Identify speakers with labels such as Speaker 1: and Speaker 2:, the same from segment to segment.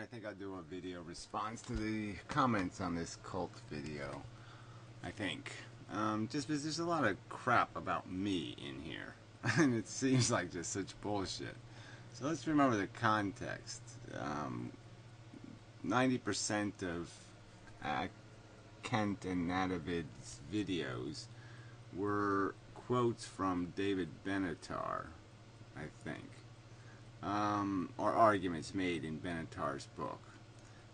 Speaker 1: I think I'll do a video response to the comments on this cult video. I think. Just because there's a lot of crap about me in here. And it seems like just such bullshit. So let's remember the context. 90% of Kent and Natavid's videos were quotes from David Benatar, I think. Or arguments made in Benatar's book.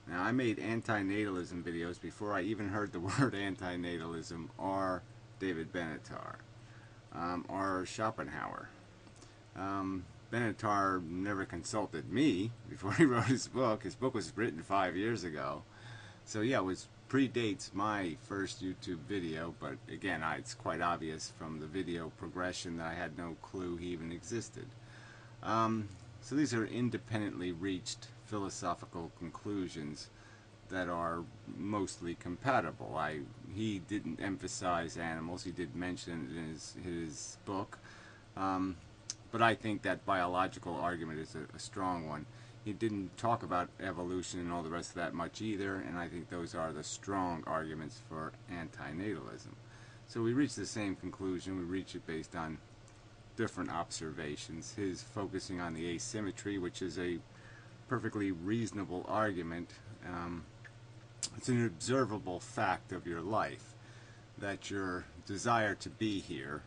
Speaker 1: Now, I made anti-natalism videos before I even heard the word anti-natalism or David Benatar or Schopenhauer. Benatar never consulted me before he wrote his book. His book was written 5 years ago. So yeah, it predates my first YouTube video, but again, it's quite obvious from the video progression that I had no clue he even existed. So these are independently reached philosophical conclusions that are mostly compatible. He didn't emphasize animals. He did mention it in his book. But I think that biological argument is a strong one. He didn't talk about evolution and all the rest of that much either, and I think those are the strong arguments for antinatalism. So we reach the same conclusion. We reach it based on different observations. His focusing on the asymmetry, which is a perfectly reasonable argument. It's an observable fact of your life that your desire to be here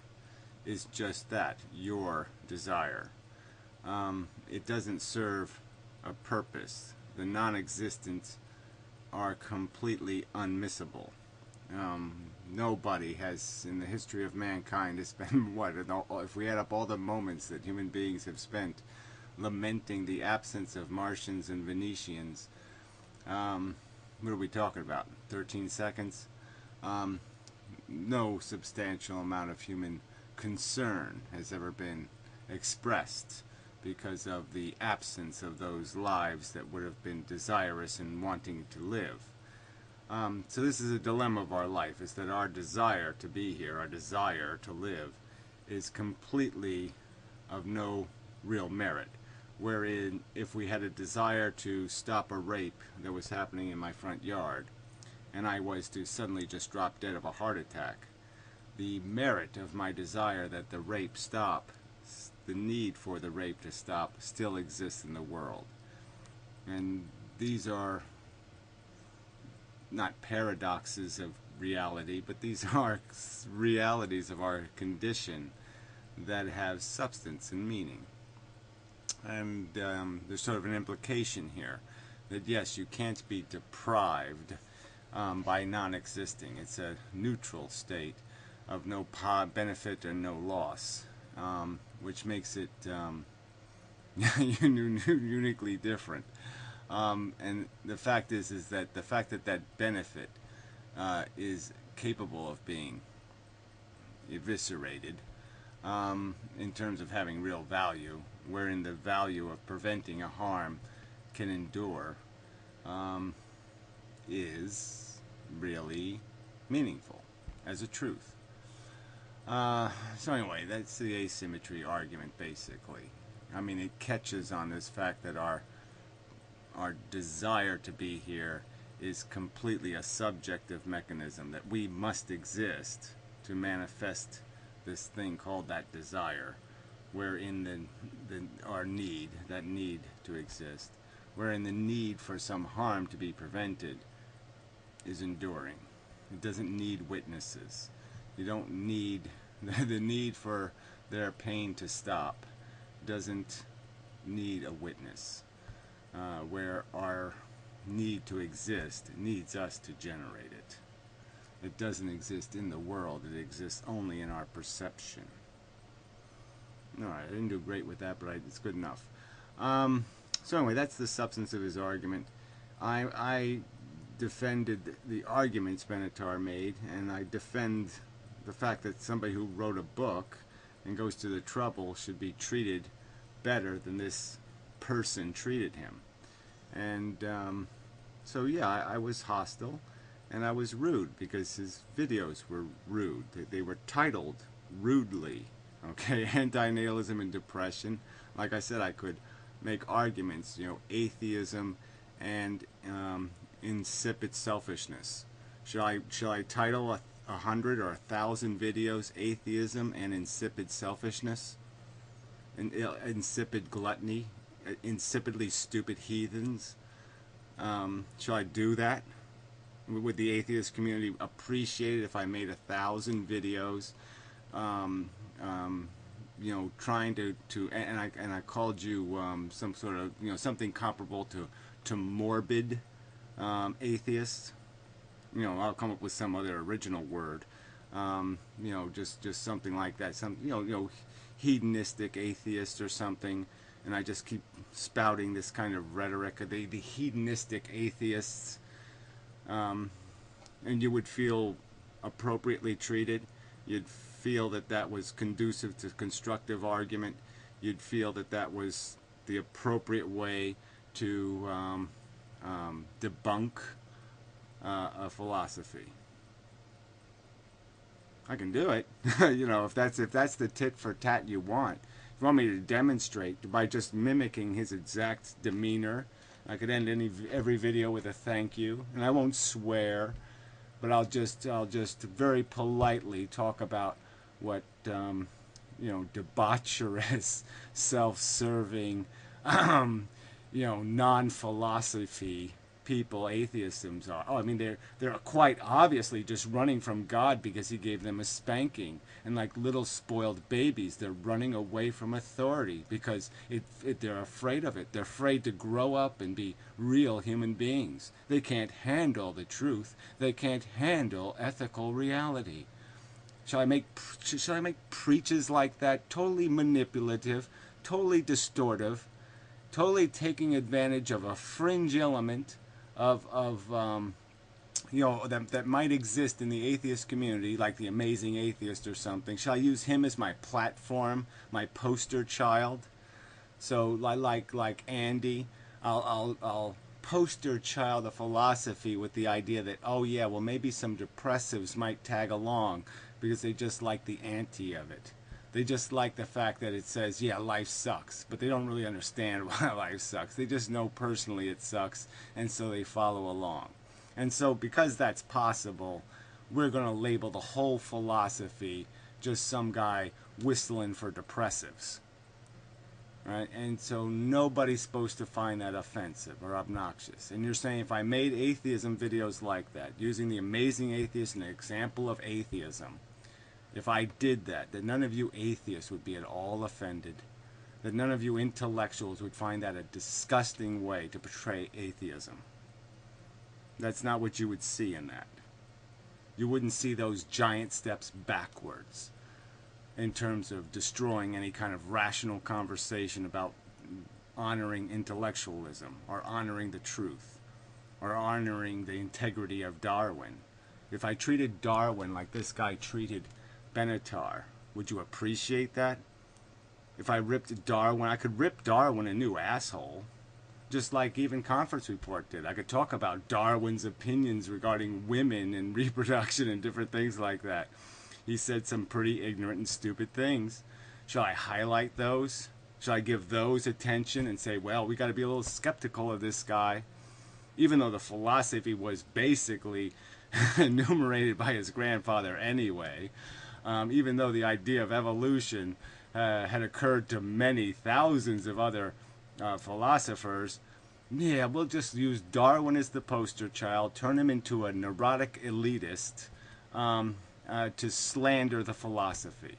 Speaker 1: is just that, your desire. It doesn't serve a purpose. The non-existents are completely unmissable. Nobody has, in the history of mankind, has been, what, if we add up all the moments that human beings have spent lamenting the absence of Martians and Venetians, what are we talking about? 13 seconds? No substantial amount of human concern has ever been expressed because of the absence of those lives that would have been desirous and wanting to live. So this is a dilemma of our life, is that our desire to be here, our desire to live, is completely of no real merit. Wherein, if we had a desire to stop a rape that was happening in my front yard, and I was to suddenly just drop dead of a heart attack, the merit of my desire that the rape stop, the need for the rape to stop, still exists in the world. And these are not paradoxes of reality, but these are realities of our condition that have substance and meaning. And there's sort of an implication here that yes, you can't be deprived by non-existing. It's a neutral state of no benefit and no loss, which makes it uniquely different. And the fact is that the fact that benefit is capable of being eviscerated in terms of having real value, wherein the value of preventing a harm can endure, is really meaningful as a truth. So anyway, that's the asymmetry argument, basically. I mean, it catches on this fact that our desire to be here is completely a subjective mechanism, that we must exist to manifest this thing called that desire, wherein our need, that need to exist, wherein the need for some harm to be prevented is enduring. It doesn't need witnesses. You don't need, the need for their pain to stop doesn't need a witness, where our need to exist needs us to generate it. It doesn't exist in the world, it exists only in our perception. Alright, I didn't do great with that, but it's good enough. So anyway, that's the substance of his argument. I defended the arguments Benatar made, and I defend the fact that somebody who wrote a book and goes to the trouble should be treated better than this person treated him. And so yeah, I was hostile and I was rude because his videos were rude. They were titled rudely, okay, anti-natalism and depression. Like I said, I could make arguments, atheism and insipid selfishness. Shall I title 100 or 1,000 videos "Atheism and Insipid Selfishness," and insipid gluttony, insipidly stupid heathens? Shall I do that? Would the atheist community appreciate it if I made 1,000 videos, trying to and I called you some sort of something comparable to morbid atheists? I'll come up with some other original word. Just something like that. Some hedonistic atheist or something. And I just keep spouting this kind of rhetoric of the hedonistic atheists. And you would feel appropriately treated. You'd feel that that was conducive to constructive argument. You'd feel that that was the appropriate way to debunk a philosophy. I can do it. If that's the tit for tat you want. If you want me to demonstrate by just mimicking his exact demeanor, I could end every video with a thank you, and I won't swear, but I'll just very politely talk about what debaucherous, self-serving, non-philosophy people atheisms are. Oh, I mean, they're quite obviously just running from God because he gave them a spanking, and like little spoiled babies, they're running away from authority because they're afraid of it. They're afraid to grow up and be real human beings. They can't handle the truth. They can't handle ethical reality. Shall I make preaches like that totally manipulative, totally distortive, totally taking advantage of a fringe element that might exist in the atheist community, like the Amazing Atheist or something? Shall I use him as my platform, my poster child? So like Andy, I'll poster child a philosophy with the idea that, oh yeah, well maybe some depressives might tag along because they just like the anti of it. They just like the fact that it says, yeah, life sucks, but they don't really understand why life sucks. They just know personally it sucks, and so they follow along. And so because that's possible, we're going to label the whole philosophy just some guy whistling for depressives. Right? And so nobody's supposed to find that offensive or obnoxious. And you're saying if I made atheism videos like that, using the Amazing Atheist and an example of atheism, if I did that none of you atheists would be at all offended, that none of you intellectuals would find that a disgusting way to portray atheism. That's not what you would see in that. You wouldn't see those giant steps backwards in terms of destroying any kind of rational conversation about honoring intellectualism or honoring the truth or honoring the integrity of Darwin. If I treated Darwin like this guy treated Benatar, would you appreciate that? If I ripped Darwin, I could rip Darwin a new asshole, just like even Conference Report did. I could talk about Darwin's opinions regarding women and reproduction and different things like that. He said some pretty ignorant and stupid things. Shall I highlight those? Shall I give those attention and say, well, we got to be a little skeptical of this guy, even though the philosophy was basically enumerated by his grandfather anyway? Even though the idea of evolution had occurred to many thousands of other philosophers, yeah, we'll just use Darwin as the poster child, turn him into a neurotic elitist to slander the philosophy.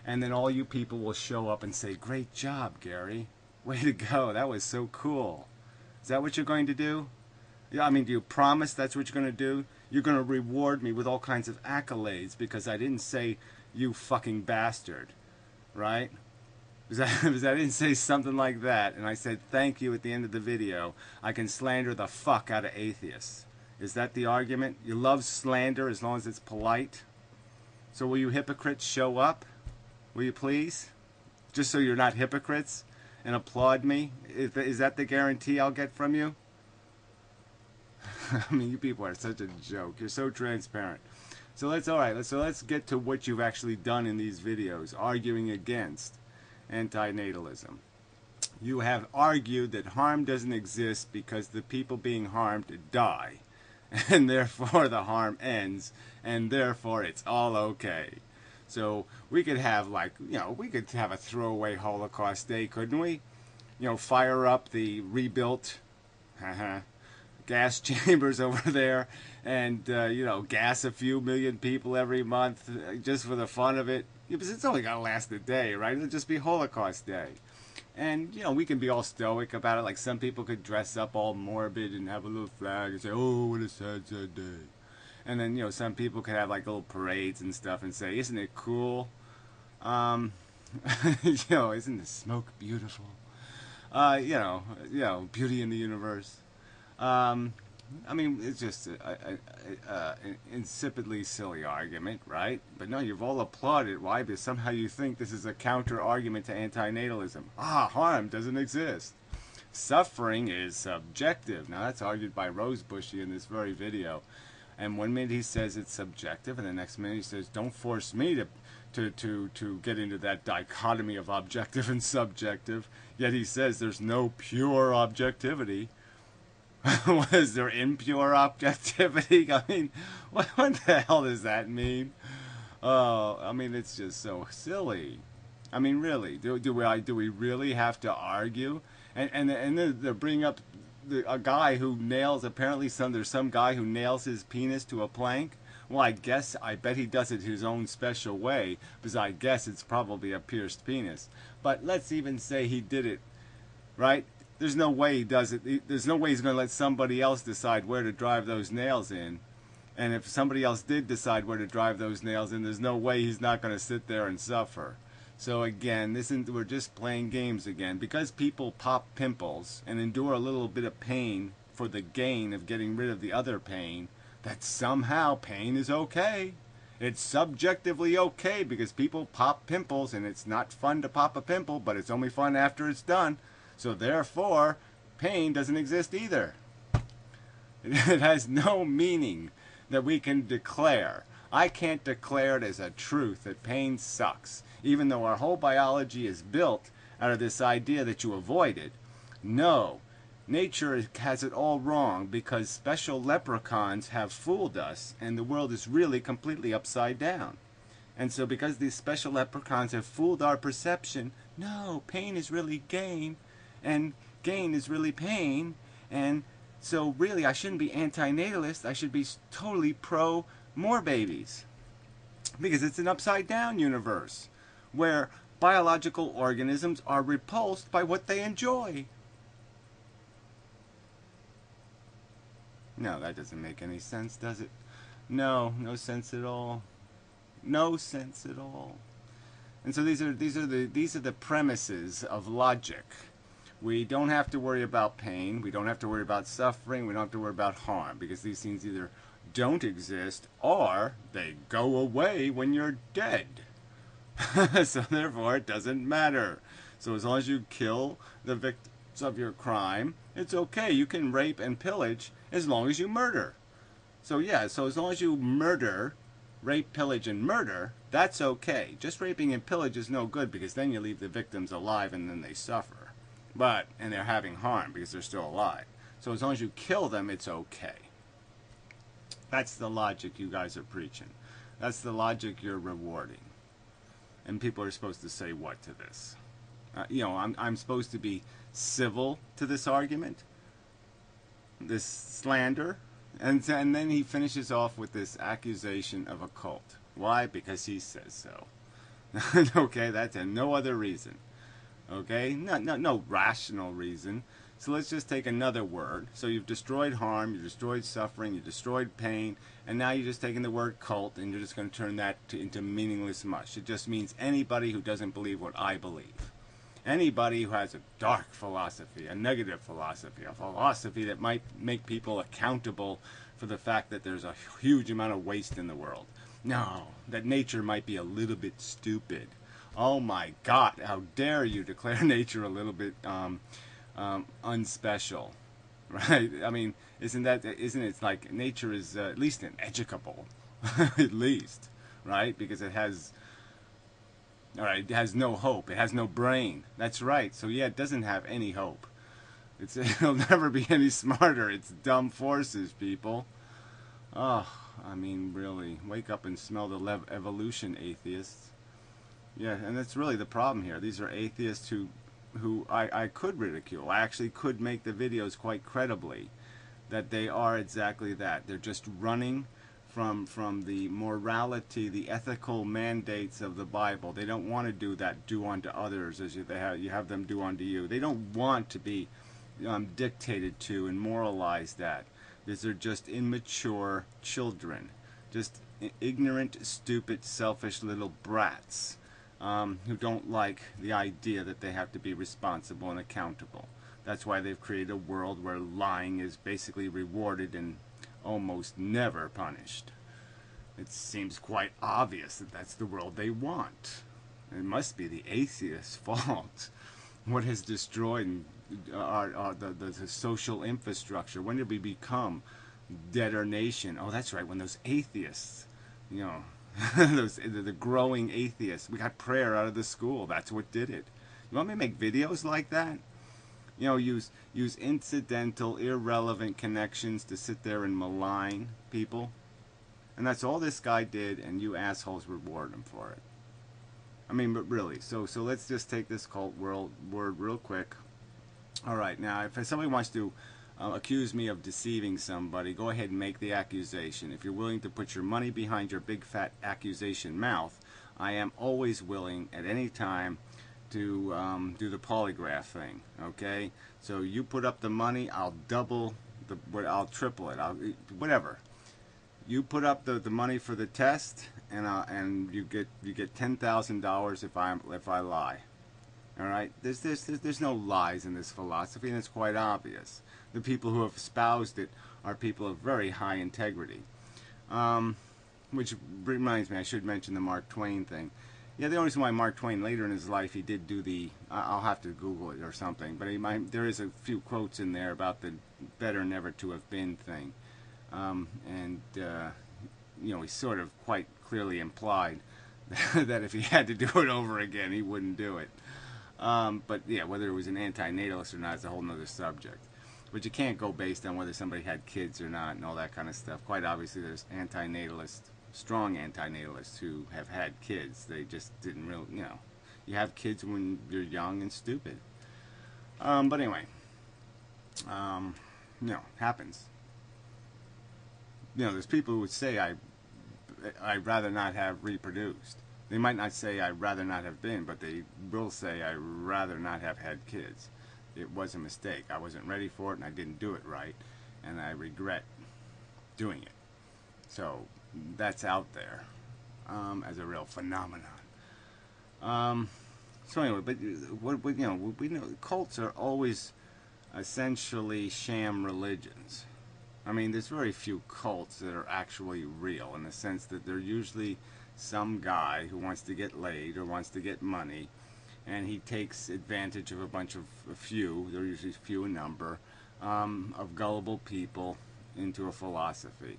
Speaker 1: And then all you people will show up and say, great job, Gary. Way to go. That was so cool. Is that what you're going to do? Yeah, I mean, do you promise that's what you're going to do? You're going to reward me with all kinds of accolades because I didn't say you fucking bastard, right? Because I didn't say something like that, and I said thank you at the end of the video. I can slander the fuck out of atheists. Is that the argument? You love slander as long as it's polite? So will you hypocrites show up? Will you please? Just so you're not hypocrites and applaud me? Is that the guarantee I'll get from you? I mean, you people are such a joke. You're so transparent. So let's get to what you've actually done in these videos, arguing against antinatalism. You have argued that harm doesn't exist because the people being harmed die, and therefore the harm ends, and therefore it's all okay. So we could have, like, we could have a throwaway Holocaust Day, couldn't we? Fire up the rebuilt gas chambers over there, and gas a few million people every month just for the fun of it. Because it's only gonna last a day, right? It'll just be Holocaust Day. And, we can be all stoic about it. Like, some people could dress up all morbid and have a little flag and say, oh, what a sad, sad day. And then, some people could have, like, little parades and stuff and say, isn't it cool? Isn't the smoke beautiful? Beauty in the universe. It's just an insipidly silly argument, right? But no, you've all applauded. Why? Because somehow you think this is a counter-argument to antinatalism. Harm doesn't exist. Suffering is subjective. Now, that's argued by Rosebushy in this very video. And one minute he says it's subjective, and the next minute he says, don't force me to get into that dichotomy of objective and subjective. Yet he says there's no pure objectivity. Was there impure objectivity? I mean, what the hell does that mean? It's just so silly. I mean, really, do we really have to argue? And then they bring up a guy who nails, apparently there's some guy who nails his penis to a plank. Well, I bet he does it his own special way, because I guess it's probably a pierced penis. But let's even say he did it, right? There's no way he does it. There's no way he's going to let somebody else decide where to drive those nails in. And if somebody else did decide where to drive those nails in, there's no way he's not going to sit there and suffer. So again, we're just playing games again. Because people pop pimples and endure a little bit of pain for the gain of getting rid of the other pain, that somehow pain is okay. It's subjectively okay because people pop pimples, and it's not fun to pop a pimple, but it's only fun after it's done. So therefore, pain doesn't exist either. It has no meaning that we can declare. I can't declare it as a truth that pain sucks, even though our whole biology is built out of this idea that you avoid it. No, nature has it all wrong because special leprechauns have fooled us, and the world is really completely upside down. And so because these special leprechauns have fooled our perception, no, pain is really gain, and gain is really pain, and so really I shouldn't be antinatalist, I should be totally pro more babies. Because it's an upside down universe, where biological organisms are repulsed by what they enjoy. No, that doesn't make any sense, does it? No, no sense at all. No sense at all. And so these are the premises of logic. We don't have to worry about pain. We don't have to worry about suffering. We don't have to worry about harm, because these things either don't exist or they go away when you're dead. So therefore, it doesn't matter. So as long as you kill the victims of your crime, it's okay. You can rape and pillage as long as you murder. So yeah, so as long as you murder, rape, pillage, and murder, that's okay. Just raping and pillage is no good, because then you leave the victims alive and then they suffer. And they're having harm because they're still alive. So as long as you kill them, it's okay. That's the logic you guys are preaching. That's the logic you're rewarding. And people are supposed to say what to this? I'm supposed to be civil to this argument, this slander, and then he finishes off with this accusation of a cult. Why? Because he says so. Okay, that's no other reason. Okay, no rational reason. So let's just take another word. So you've destroyed harm, you've destroyed suffering, you've destroyed pain, and now you're just taking the word cult and you're just going to turn that into meaningless mush. It just means anybody who doesn't believe what I believe. Anybody who has a dark philosophy, a negative philosophy, a philosophy that might make people accountable for the fact that there's a huge amount of waste in the world. No, that nature might be a little bit stupid. Oh my God, how dare you declare nature a little bit unspecial, right? I mean, isn't it like nature is at least an educable, at least, right? Because it has All right, it has no hope. It has no brain. That's right. So yeah, it doesn't have any hope. It'll never be any smarter. It's dumb forces, people. Oh, I mean, really, wake up and smell the evolution, atheists. Yeah, and that's really the problem here. These are atheists who I could ridicule. I actually could make the videos quite credibly that they are exactly that. They're just running from the morality, the ethical mandates of the Bible. They don't want to do that do unto others as you have them do unto you. They don't want to be dictated to and moralized at. These are just immature children, just ignorant, stupid, selfish little brats who don't like the idea that they have to be responsible and accountable. That's why they've created a world where lying is basically rewarded and almost never punished. It seems quite obvious that that's the world they want. It must be the atheist's fault. What has destroyed the social infrastructure? When did we become debtor nation? Oh, that's right, when those atheists, you know, the growing atheists, we got prayer out of the school. That's what did it. You want me to make videos like that? You know, use incidental, irrelevant connections to sit there and malign people. And that's all this guy did, and you assholes reward him for it. I mean, but really, so let's just take this cult word real quick. All right, now, if somebody wants to accuse me of deceiving somebody, go ahead and make the accusation. If you're willing to put your money behind your big fat accusation mouth, I am always willing at any time to do the polygraph thing. Okay, so you put up the money, I'll double I'll triple it, whatever. You put up the money for the test, and you get $10,000 if I lie. All right, there's no lies in this philosophy, and it's quite obvious. The people who have espoused it are people of very high integrity. Which reminds me, I should mention the Mark Twain thing. Yeah, the only reason why Mark Twain later in his life he did do the, I'll have to Google it or something, but there is a few quotes in there about the better never to have been thing. You know, he sort of quite clearly implied that if he had to do it over again, he wouldn't do it. But yeah, whether it was an anti-natalist or not is a whole other subject. But you can't go based on whether somebody had kids or not and all that kind of stuff. Quite obviously, there's anti-natalists, strong anti-natalists who have had kids. They just didn't really, you know, you have kids when you're young and stupid. But anyway, you know, happens. You know, there's people who would say I'd rather not have reproduced. They might not say I'd rather not have been, but they will say I'd rather not have had kids. It was a mistake. I wasn't ready for it, and I didn't do it right, and I regret doing it. So that's out there as a real phenomenon. So anyway, but what you know, we know cults are always essentially sham religions. I mean, there's very few cults that are actually real in the sense that they're usually some guy who wants to get laid or wants to get money, and he takes advantage of a bunch of few, they're usually few in number, of gullible people into a philosophy.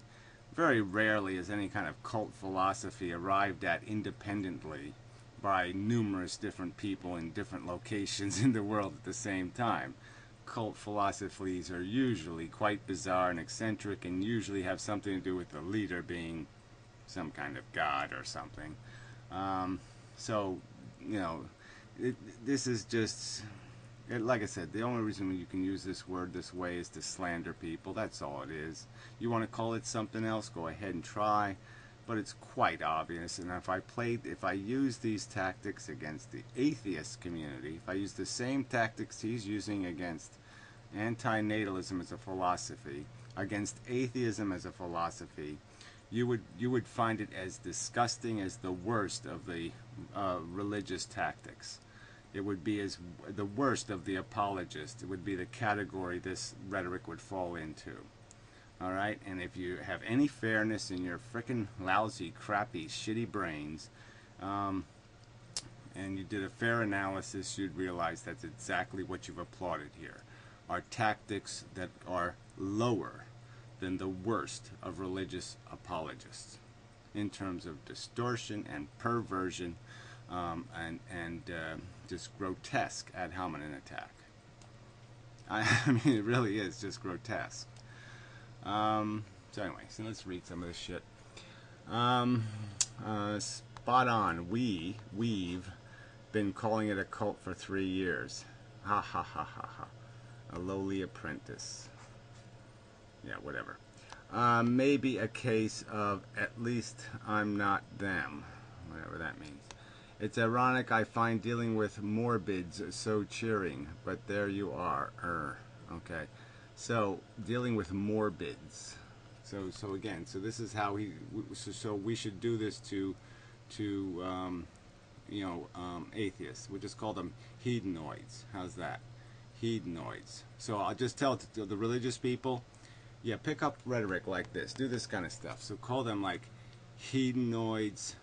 Speaker 1: Very rarely is any kind of cult philosophy arrived at independently by numerous different people in different locations in the world at the same time. Cult philosophies are usually quite bizarre and eccentric and usually have something to do with the leader being some kind of god or something. So, you know, this is just, like I said, the only reason you can use this word this way is to slander people. That's all it is. You want to call it something else, go ahead and try, but it's quite obvious. And if I use these tactics against the atheist community, if I use the same tactics he's using against anti-natalism as a philosophy, against atheism as a philosophy, you would find it as disgusting as the worst of the religious tactics. It would be as the worst of the apologists. It would be the category this rhetoric would fall into. All right, and if you have any fairness in your frickin' lousy, crappy, shitty brains, and you did a fair analysis, you'd realize that's exactly what you've applauded here. Are tactics that are lower than the worst of religious apologists in terms of distortion and perversion and just grotesque ad hominem attack. I mean, it really is just grotesque. So anyway, so let's read some of this shit. Spot on. We've been calling it a cult for 3 years. Ha ha ha ha ha. A lowly apprentice. Yeah, whatever. Maybe a case of at least I'm not them. Whatever that means. It's ironic I find dealing with morbids so cheering, but there you are. Okay. So, dealing with morbids. So again, so this is how so we should do this to atheists. We'll just call them hedonids. How's that? Hedonids. So I'll just tell the religious people, yeah, pick up rhetoric like this. Do this kind of stuff. So call them like hedonids,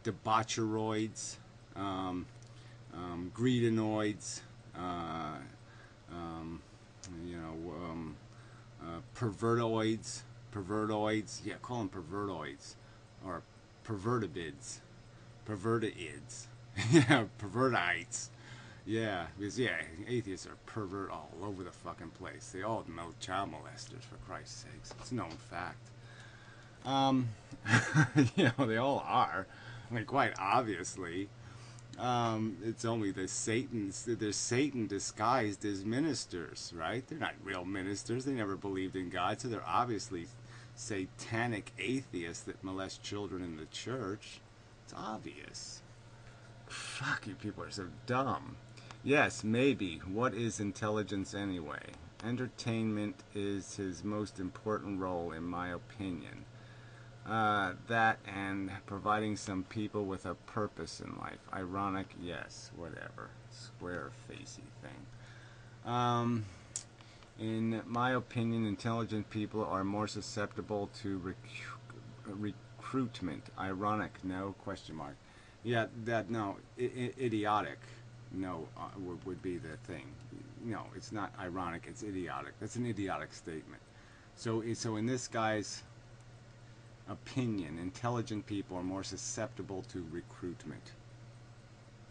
Speaker 1: debaucheroids, greedonoids, pervertoids, yeah, call them pervertoids, or pervertibids, yeah, pervertites, yeah, because, yeah, atheists are pervert all over the fucking place. They all know child molesters, for Christ's sakes. It's a known fact. They all are. I mean, quite obviously. It's only the Satans. They're Satan disguised as ministers, right? They're not real ministers. They never believed in God, so they're obviously satanic atheists that molest children in the church. It's obvious. Fuck, you people are so dumb. Yes, maybe. What is intelligence anyway? Entertainment is his most important role, in my opinion. That and providing some people with a purpose in life. Ironic, yes, whatever. Square-facey thing. In my opinion, intelligent people are more susceptible to recruitment. Ironic, no, question mark. Yeah, no, idiotic, no, would be the thing. No, it's not ironic, it's idiotic. That's an idiotic statement. So in this guy's opinion, intelligent people are more susceptible to recruitment.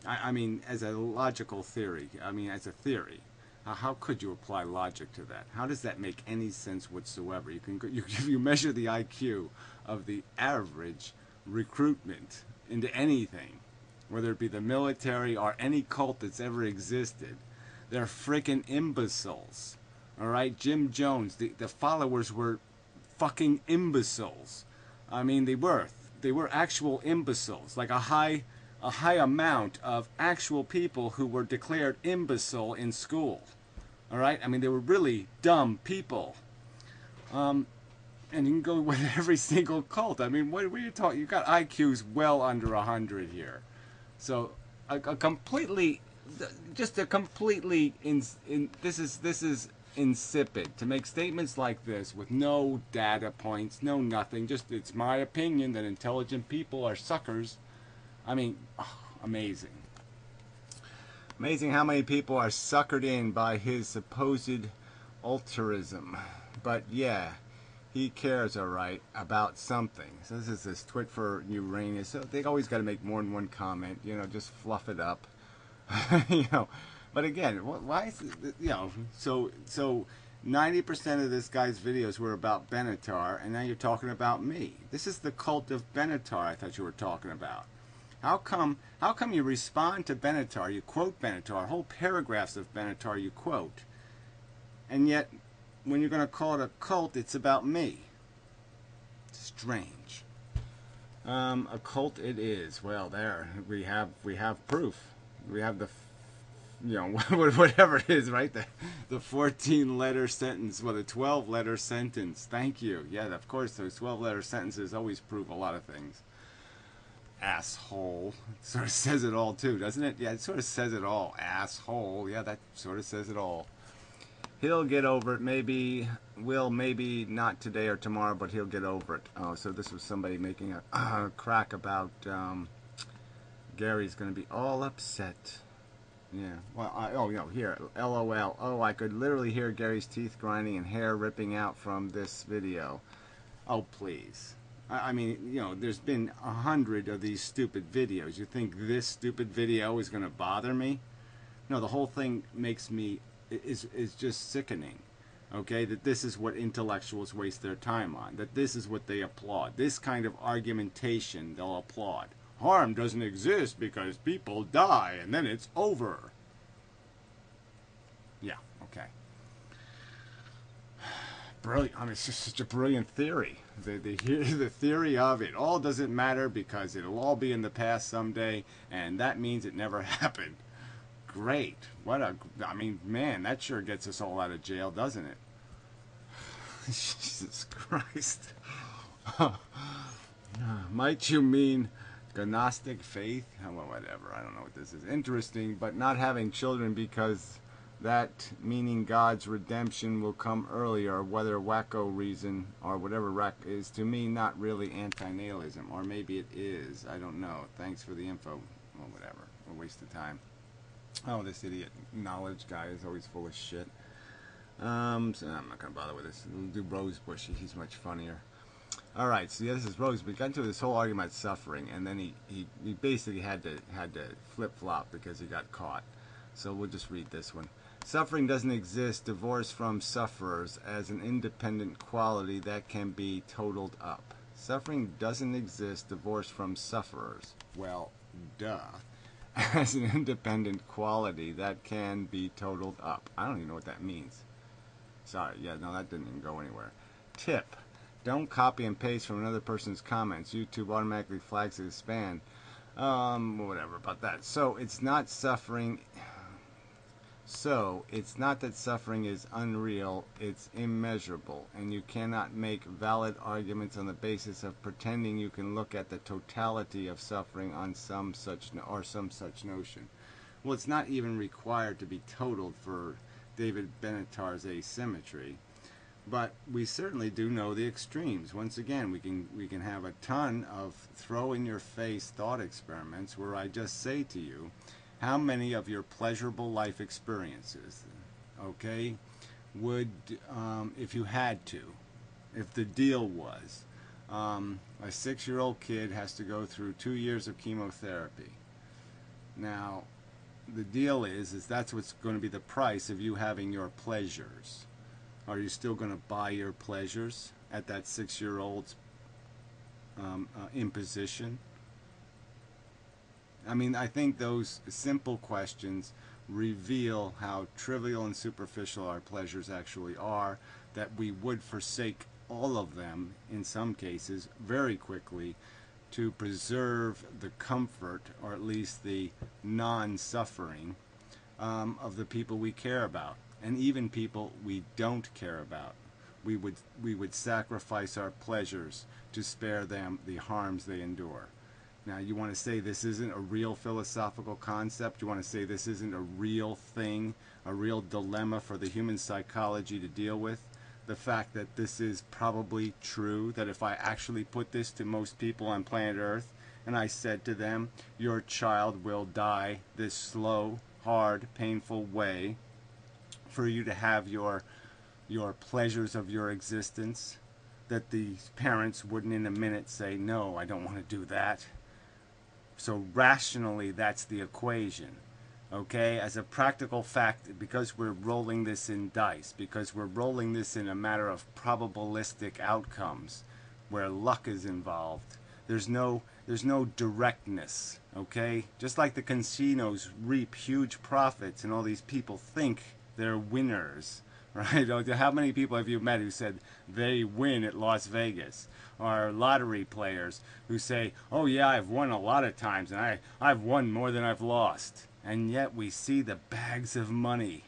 Speaker 1: I mean, as a logical theory, as a theory, how could you apply logic to that? How does that make any sense whatsoever? You measure the IQ of the average recruitment into anything, whether it be the military or any cult that's ever existed. They're freaking imbeciles. All right, Jim Jones, the followers were fucking imbeciles. I mean, they were actual imbeciles, like a high amount of actual people who were declared imbecile in school. All right, I mean, they were really dumb people. And you can go with every single cult. I mean, what are you talking? You got IQs well under 100 here, so this is insipid to make statements like this with no data points, no nothing. Just it's my opinion that intelligent people are suckers. I mean, amazing. Amazing how many people are suckered in by his supposed altruism. But yeah, he cares, all right, about something. So this is this twit for Uranus. So they always got to make more than one comment. Just fluff it up. But again, why is it, so 90% of this guy's videos were about Benatar, and now you're talking about me. This is the cult of Benatar I thought you were talking about. How come you respond to Benatar, you quote Benatar, whole paragraphs of Benatar you quote, and yet when you're going to call it a cult, it's about me? Strange. A cult it is. Well, there we have proof. We have the whatever it is, right? The 14-letter sentence, well, the 12-letter sentence. Thank you. Yeah, of course, those 12-letter sentences always prove a lot of things. Asshole. It sort of says it all, too, doesn't it? Yeah, it sort of says it all. Asshole. Yeah, that sort of says it all. He'll get over it. Maybe not today or tomorrow, but he'll get over it. Oh, so this was somebody making a crack about Gary's going to be all upset. Yeah, well, here, LOL. Oh, I could literally hear Gary's teeth grinding and hair ripping out from this video. Oh, please. I mean, you know, there's been 100 of these stupid videos. You think this stupid video is going to bother me? No, the whole thing makes me, is just sickening. Okay, that this is what intellectuals waste their time on. That this is what they applaud. This kind of argumentation they'll applaud. Harm doesn't exist because people die and then it's over. Yeah, okay. Brilliant. I mean, it's just such a brilliant theory. The theory of it all doesn't matter because it'll all be in the past someday, and that means it never happened. Great. I mean, man, that sure gets us all out of jail, doesn't it? Jesus Christ. Might you mean Gnostic faith? Well, whatever. I don't know what this is. Interesting, but not having children because that meaning God's redemption will come earlier, or whether wacko reason or whatever is, to me, not really antinatalism. Or maybe it is. I don't know. Thanks for the info. Well, whatever. A waste of time. Oh, this idiot knowledge guy is always full of shit. So I'm not going to bother with this. We'll do Rosebush. He's much funnier. Alright, so yeah, this is Rose. We got into this whole argument about suffering, and then he basically had to flip-flop because he got caught. So we'll just read this one. Suffering doesn't exist, divorced from sufferers, as an independent quality that can be totaled up. Suffering doesn't exist, divorced from sufferers. Well, duh. As an independent quality that can be totaled up. I don't even know what that means. Sorry, yeah, no, that didn't even go anywhere. Tip. Don't copy and paste from another person's comments. YouTube automatically flags it as spam. Whatever about that. So, it's not suffering. So, it's not that suffering is unreal, it's immeasurable, and you cannot make valid arguments on the basis of pretending you can look at the totality of suffering on some such notion. Well, it's not even required to be totaled for David Benatar's asymmetry, but we certainly do know the extremes. Once again, we can have a ton of throw-in-your-face thought experiments where I just say to you, how many of your pleasurable life experiences, okay, would, if you had to, if the deal was, a 6-year-old kid has to go through 2 years of chemotherapy. Now, the deal is that's what's going to be the price of you having your pleasures. Are you still going to buy your pleasures at that 6-year-old's imposition? I mean, I think those simple questions reveal how trivial and superficial our pleasures actually are, that we would forsake all of them, in some cases, very quickly, to preserve the comfort, or at least the non-suffering, of the people we care about, and even people we don't care about. We would sacrifice our pleasures to spare them the harms they endure. Now, you want to say this isn't a real philosophical concept? You want to say this isn't a real thing, a real dilemma for the human psychology to deal with? The fact that this is probably true, that if I actually put this to most people on planet Earth, and I said to them, your child will die this slow, hard, painful way for you to have your pleasures of your existence, that the parents wouldn't in a minute say, no, I don't want to do that. So rationally, that's the equation, okay? As a practical fact, because we're rolling this in dice, because we're rolling this in a matter of probabilistic outcomes, where luck is involved, there's no directness, okay? Just like the casinos reap huge profits and all these people think they're winners, right? How many people have you met who said they win at Las Vegas? Or lottery players who say, oh yeah, I've won a lot of times and I've won more than I've lost. And yet we see the bags of money,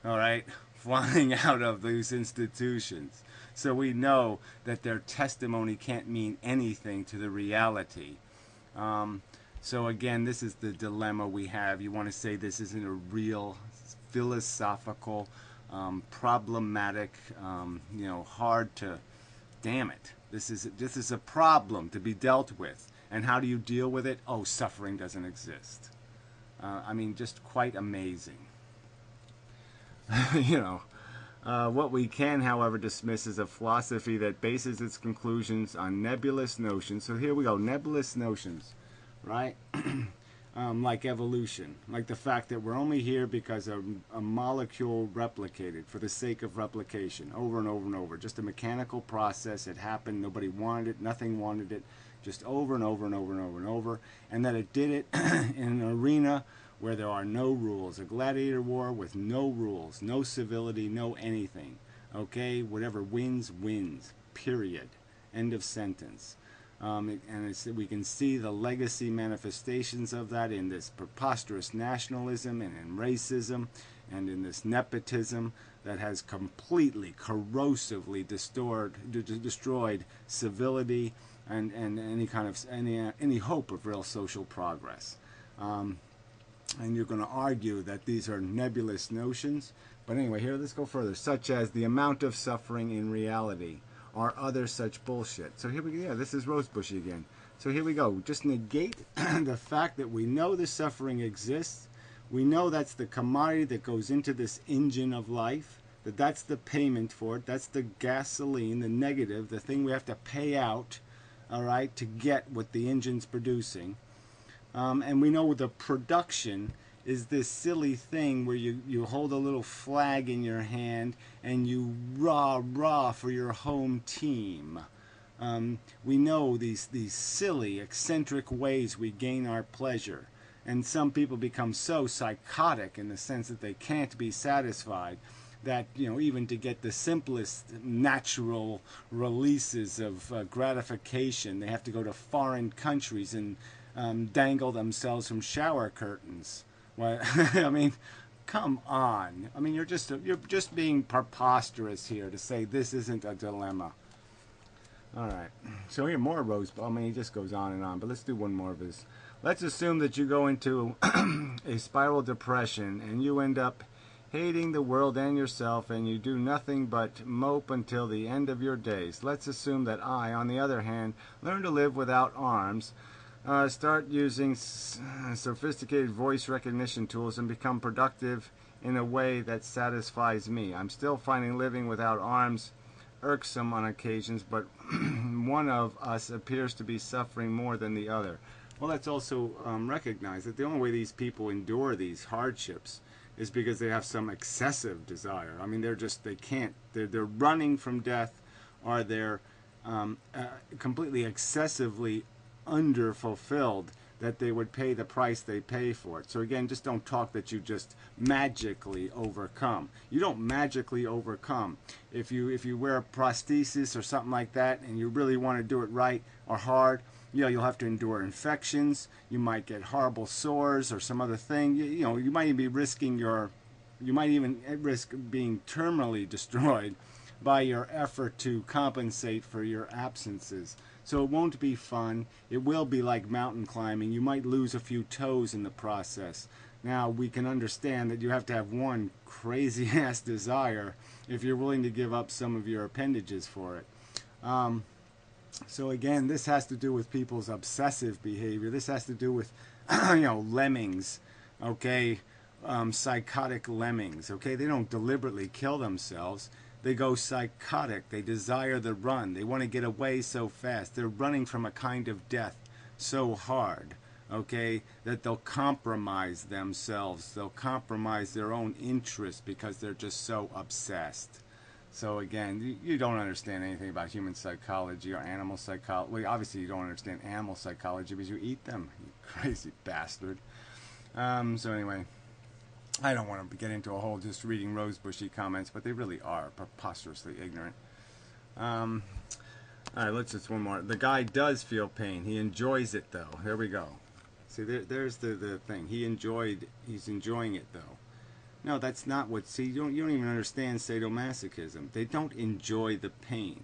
Speaker 1: all right, flying out of these institutions. So we know that their testimony can't mean anything to the reality. So again, this is the dilemma we have. You want to say this isn't a real philosophical, problematic, hard to, damn it. This is a problem to be dealt with. And how do you deal with it? Oh, suffering doesn't exist. I mean, just quite amazing. What we can, however, dismiss is a philosophy that bases its conclusions on nebulous notions. So here we go, nebulous notions, right? Like evolution, like the fact that we're only here because a molecule replicated for the sake of replication over and over and over. Just a mechanical process. It happened. Nobody wanted it. Nothing wanted it. Just over and over and over and over and over. And that it did it in an arena where there are no rules. A gladiator war with no rules, no civility, no anything. Okay? Whatever wins, wins. Period. End of sentence. We can see the legacy manifestations of that in this preposterous nationalism and in racism and in this nepotism that has completely corrosively destroyed civility and any kind of any hope of real social progress. And you're going to argue that these are nebulous notions. But anyway, here, let's go further. Such as the amount of suffering in reality or other such bullshit. So here we go. Yeah, this is Rosebushy again. So here we go. Just negate the fact that we know the suffering exists. We know that's the commodity that goes into this engine of life. That's the payment for it. That's the gasoline, the negative, the thing we have to pay out, all right, to get what the engine's producing. And we know the production is this silly thing where you hold a little flag in your hand and you rah for your home team. We know these silly, eccentric ways we gain our pleasure. And some people become so psychotic in the sense that they can't be satisfied that, even to get the simplest natural releases of gratification, they have to go to foreign countries and dangle themselves from shower curtains. Well, I mean, come on. I mean, you're just being preposterous here to say this isn't a dilemma. All right. So here, more Rose. I mean, he just goes on and on. But let's do one more of his. Let's assume that you go into a spiral depression and you end up hating the world and yourself, and you do nothing but mope until the end of your days. Let's assume that I, on the other hand, learn to live without arms. Start using sophisticated voice recognition tools and become productive in a way that satisfies me. I'm still finding living without arms irksome on occasions, but one of us appears to be suffering more than the other. Well, let's also recognize that the only way these people endure these hardships is because they have some excessive desire. I mean, they're running from death, or they're completely excessively underfulfilled that they would pay the price they pay for it. So again, just don't talk that you just magically overcome. You don't magically overcome. If you wear a prosthesis or something like that and you really want to do it right or hard, you'll have to endure infections. You might get horrible sores or some other thing. You might even risk being terminally destroyed by your effort to compensate for your absences. So it won't be fun. It will be like mountain climbing. You might lose a few toes in the process. Now, we can understand that you have to have one crazy-ass desire if you're willing to give up some of your appendages for it. So again, this has to do with people's obsessive behavior. This has to do with, lemmings, okay? Psychotic lemmings, okay? They don't deliberately kill themselves. They go psychotic. They desire the run. They want to get away so fast. They're running from a kind of death so hard, okay, that they'll compromise themselves. They'll compromise their own interests because they're just so obsessed. So again, you don't understand anything about human psychology or animal psychology. Well, obviously you don't understand animal psychology because you eat them, you crazy bastard. So anyway, I don't want to get into a whole just reading rosebushy comments, but they really are preposterously ignorant. All right, let's just one more. The guy does feel pain. He enjoys it, though. Here we go. See, there's the thing. He's enjoying it, though. No, that's not what. See, you don't even understand sadomasochism. They don't enjoy the pain.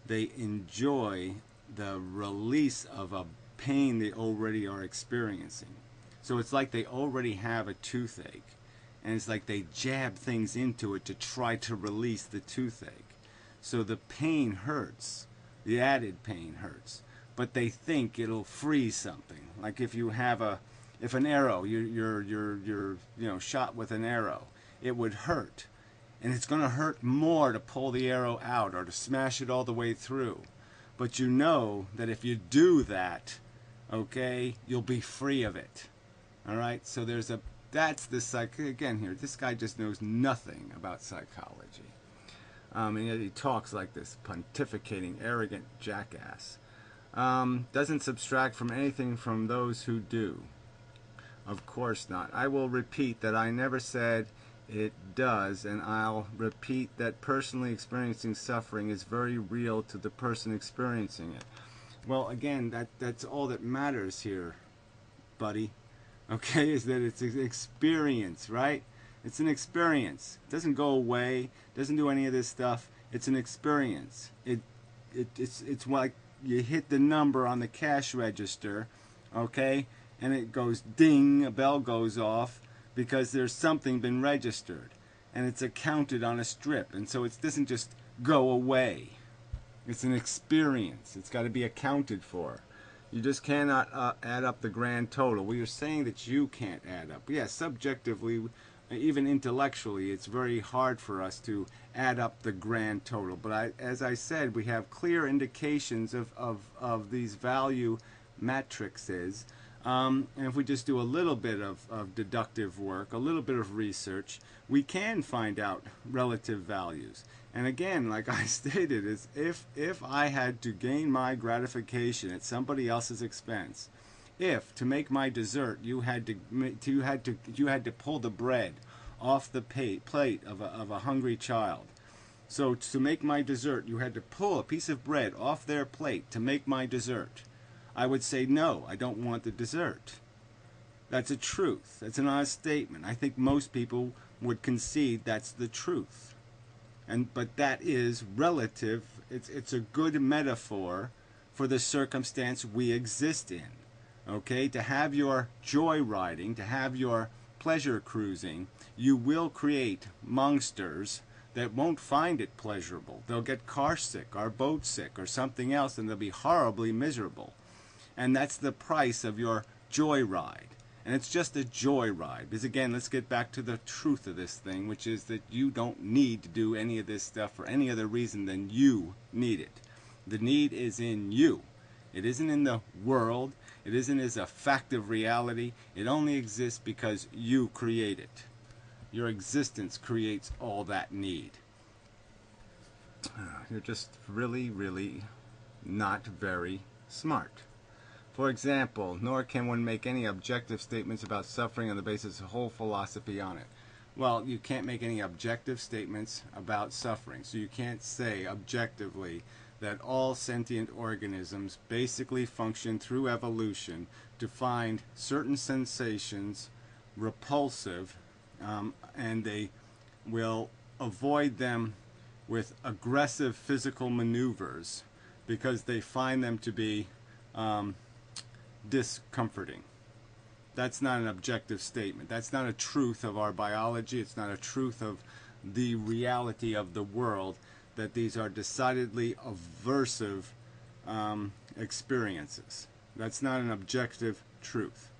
Speaker 1: They enjoy the release of a pain they already are experiencing. So it's like they already have a toothache, and it's like they jab things into it to try to release the toothache. So the pain hurts, the added pain hurts, but they think it'll freeze something. Like if an arrow, you're shot with an arrow, it would hurt. and it's going to hurt more to pull the arrow out or to smash it all the way through. But you know that if you do that, okay, you'll be free of it. All right, so that's the again here, this guy just knows nothing about psychology. And yet he talks like this pontificating, arrogant jackass. Doesn't subtract from anything from those who do. Of course not. I will repeat that I never said it does, and I'll repeat that personally experiencing suffering is very real to the person experiencing it. Well, again, that's all that matters here, buddy. Okay, is that it's an experience, right? It's an experience. It doesn't go away. Doesn't do any of this stuff. It's an experience. It's like you hit the number on the cash register, okay, and it goes ding, a bell goes off because there's something been registered, and it's accounted on a strip, and so it doesn't just go away. It's an experience. It's got to be accounted for. You just cannot add up the grand total. Well, you're saying that you can't add up. Yeah, subjectively, even intellectually, it's very hard for us to add up the grand total. But as I said, we have clear indications of these value matrices. And if we just do a little bit of deductive work, a little bit of research, we can find out relative values. And again, like I stated, is if I had to gain my gratification at somebody else's expense, if to make my dessert you had to pull the bread off the plate of a hungry child, so to make my dessert you had to pull a piece of bread off their plate to make my dessert, I would say no, I don't want the dessert. That's a truth. That's an honest statement. I think most people would concede that's the truth. But that is relative. It's a good metaphor for the circumstance we exist in. Okay? To have your joy riding, to have your pleasure cruising, you will create monsters that won't find it pleasurable. They'll get car sick or boat sick or something else, and they'll be horribly miserable. And that's the price of your joy ride. And it's just a joy ride. Because again, let's get back to the truth of this thing, which is that you don't need to do any of this stuff for any other reason than you need it. The need is in you. It isn't in the world. It isn't as a fact of reality. It only exists because you create it. Your existence creates all that need. You're just really, really not very smart. For example, nor can one make any objective statements about suffering on the basis of whole philosophy on it. Well, you can't make any objective statements about suffering. So you can't say objectively that all sentient organisms basically function through evolution to find certain sensations repulsive, and they will avoid them with aggressive physical maneuvers because they find them to be discomforting. That's not an objective statement. That's not a truth of our biology. It's not a truth of the reality of the world, that these are decidedly aversive experiences. That's not an objective truth.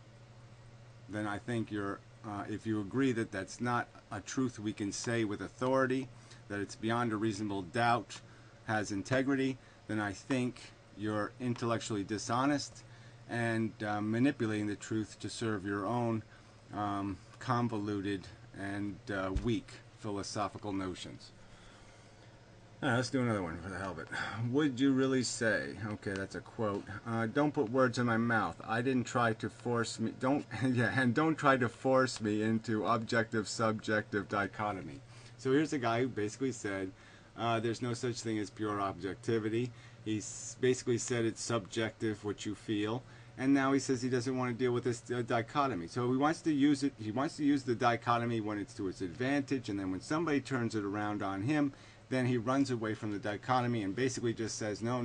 Speaker 1: Then I think if you agree that that's not a truth we can say with authority, that it's beyond a reasonable doubt, has integrity, then I think you're intellectually dishonest and manipulating the truth to serve your own convoluted and weak philosophical notions. All right, let's do another one for the hell of it. Would you really say? Okay, that's a quote. Don't put words in my mouth. I didn't try to force me. Don't try to force me into objective-subjective dichotomy. So here's a guy who basically said there's no such thing as pure objectivity. He's basically said it's subjective what you feel, and now he says he doesn't want to deal with this dichotomy. So he wants to use it. He wants to use the dichotomy when it's to his advantage, and then when somebody turns it around on him, then he runs away from the dichotomy and basically just says, no,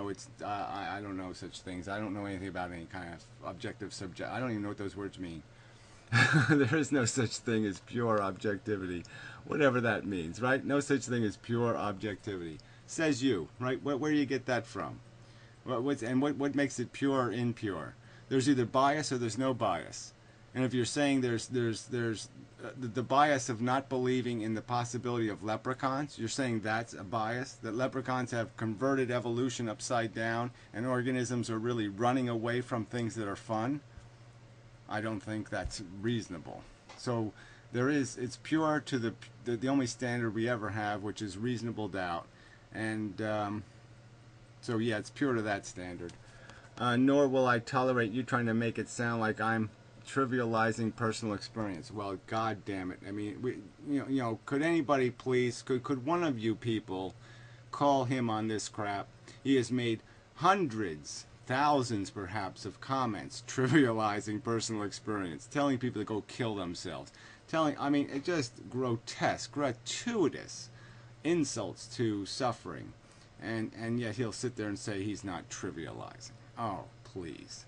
Speaker 1: it's I don't know such things. I don't know anything about any kind of objective subject. I don't even know what those words mean. There is no such thing as pure objectivity, whatever that means, right? No such thing as pure objectivity. Says you, right? Where do you get that from? What makes it pure or impure? There's either bias or there's no bias. And if you're saying there's the bias of not believing in the possibility of leprechauns, you're saying that's a bias, that leprechauns have converted evolution upside down and organisms are really running away from things that are fun. I don't think that's reasonable. So it's pure to the only standard we ever have, which is reasonable doubt. And so yeah, it's pure to that standard. Nor will I tolerate you trying to make it sound like I'm trivializing personal experience. Well, God damn it! I mean, could anybody please? Could one of you people call him on this crap? He has made hundreds, thousands perhaps, of comments trivializing personal experience, telling people to go kill themselves, I mean, it's just grotesque, gratuitous insults to suffering, and yet he'll sit there and say he's not trivializing. Oh, please.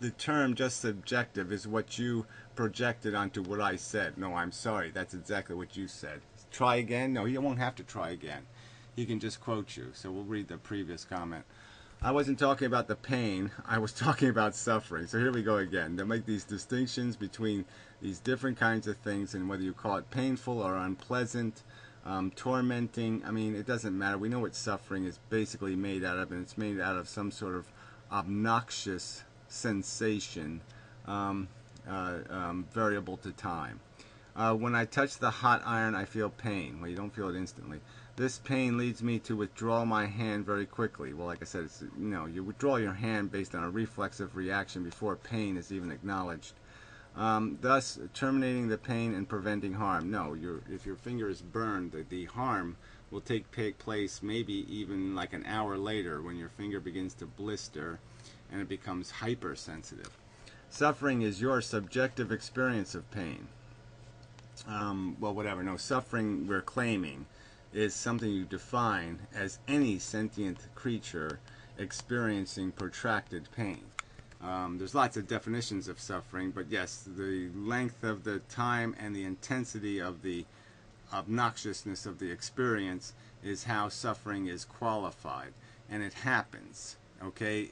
Speaker 1: The term just subjective is what you projected onto what I said. No, I'm sorry. That's exactly what you said. Try again? No, he won't have to try again. He can just quote you. So we'll read the previous comment. I wasn't talking about the pain. I was talking about suffering. So here we go again. They make these distinctions between these different kinds of things, and whether you call it painful or unpleasant, tormenting. I mean, it doesn't matter. We know what suffering is basically made out of, and it's made out of some sort of obnoxious sensation, variable to time. When I touch the hot iron, I feel pain. Well, you don't feel it instantly. This pain leads me to withdraw my hand very quickly. Well, like I said, it's, you withdraw your hand based on a reflexive reaction before pain is even acknowledged. Thus, terminating the pain and preventing harm. No, if your finger is burned, the harm will take place maybe even like an hour later when your finger begins to blister and it becomes hypersensitive. Suffering is your subjective experience of pain. Well, whatever. No, suffering, we're claiming, is something you define as any sentient creature experiencing protracted pain. There's lots of definitions of suffering, but yes, the length of the time and the intensity of the obnoxiousness of the experience is how suffering is qualified, and it happens. Okay,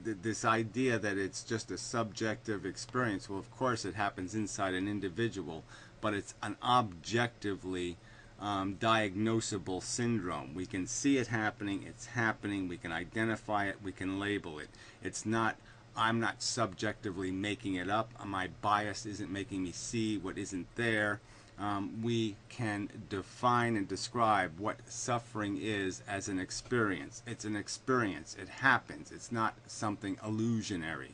Speaker 1: this idea that it's just a subjective experience, well, of course it happens inside an individual, but it's an objectively diagnosable syndrome. We can see it happening, it's happening, we can identify it, we can label it. It's not, I'm not subjectively making it up, my bias isn't making me see what isn't there. We can define and describe what suffering is as an experience. It's an experience, it happens, it's not something illusionary.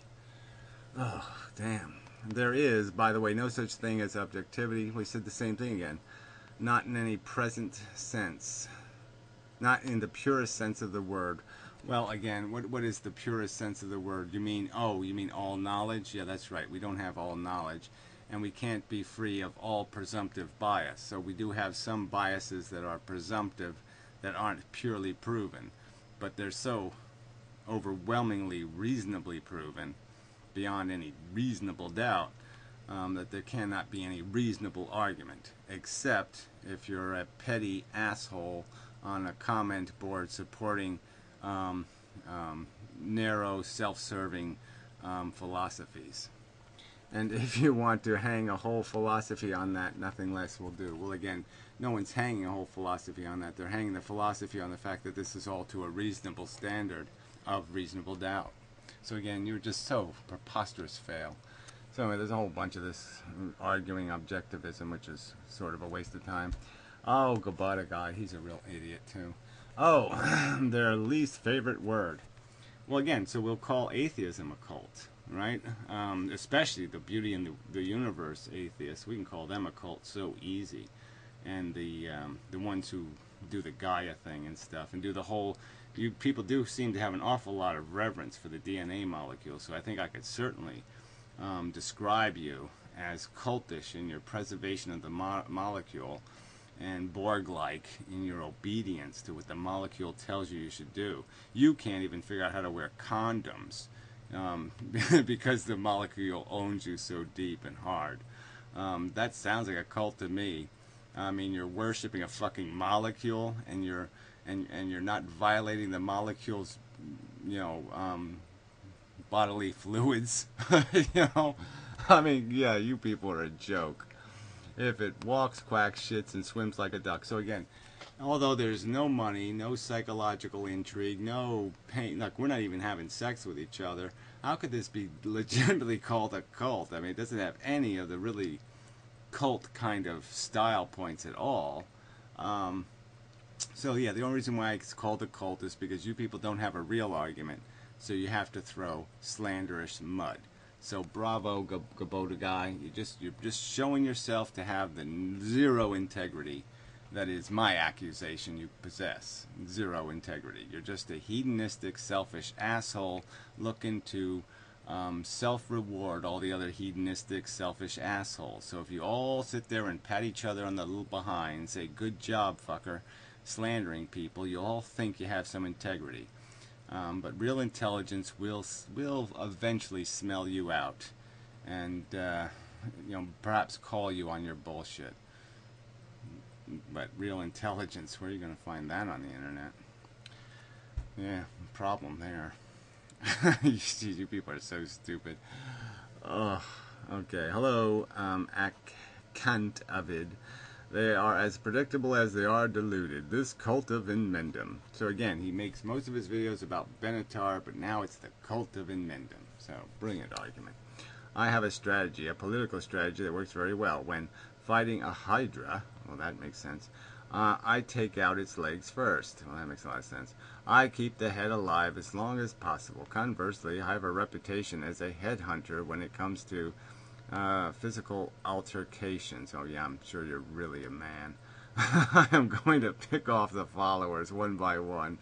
Speaker 1: Oh, damn. There is, by the way, no such thing as objectivity. We said the same thing again. Not in any present sense. Not in the purest sense of the word. Well, again, what is the purest sense of the word? You mean all knowledge? Yeah, that's right. We don't have all knowledge. And we can't be free of all presumptive bias. So we do have some biases that are presumptive that aren't purely proven. But they're so overwhelmingly reasonably proven, beyond any reasonable doubt, that there cannot be any reasonable argument, except if you're a petty asshole on a comment board supporting narrow, self-serving philosophies. And if you want to hang a whole philosophy on that, nothing less will do. Well, again, no one's hanging a whole philosophy on that. They're hanging the philosophy on the fact that this is all to a reasonable standard of reasonable doubt. So again, you're just so preposterous fail. So anyway, there's a whole bunch of this arguing objectivism, which is sort of a waste of time. Oh, Gabata guy, he's a real idiot too. Oh, their least favorite word. Well, again, so we'll call atheism a cult, right? Especially the beauty in the universe atheists. We can call them a cult so easy. And the ones who do the Gaia thing and stuff and do the whole... people do seem to have an awful lot of reverence for the DNA molecule, so I think I could certainly describe you as cultish in your preservation of the molecule and Borg-like in your obedience to what the molecule tells you should do. You can't even figure out how to wear condoms because the molecule owns you so deep and hard. That sounds like a cult to me. I mean, you're worshiping a fucking molecule, and you're not violating the molecule's, bodily fluids. I mean, yeah, you people are a joke. If it walks, quacks, shits, and swims like a duck. So again, although there's no money, no psychological intrigue, no pain, like we're not even having sex with each other, how could this be legitimately called a cult? I mean, it doesn't have any of the really cult kind of style points at all. Um, so yeah, the only reason why it's called a cult is because you people don't have a real argument, so you have to throw slanderous mud. So bravo, Gabota guy, you're just showing yourself to have the zero integrity. That is my accusation you possess. Zero integrity. You're just a hedonistic, selfish asshole looking to self-reward all the other hedonistic, selfish assholes. So if you all sit there and pat each other on the little behind and say, good job, fucker, slandering people, you all think you have some integrity. But real intelligence will eventually smell you out and perhaps call you on your bullshit. But real intelligence, where are you going to find that on the internet? Yeah, problem there. You people are so stupid. Oh, okay. Hello, Akant Avid. They are as predictable as they are deluded. This cult of inmendham. So again, he makes most of his videos about Benatar, but now it's the cult of inmendham. So brilliant argument. I have a strategy, a political strategy that works very well. When fighting a hydra, well, that makes sense. I take out its legs first. Well, that makes a lot of sense. I keep the head alive as long as possible. Conversely, I have a reputation as a headhunter when it comes to physical altercations. Oh yeah, I'm sure you're really a man. I am going to pick off the followers one by one.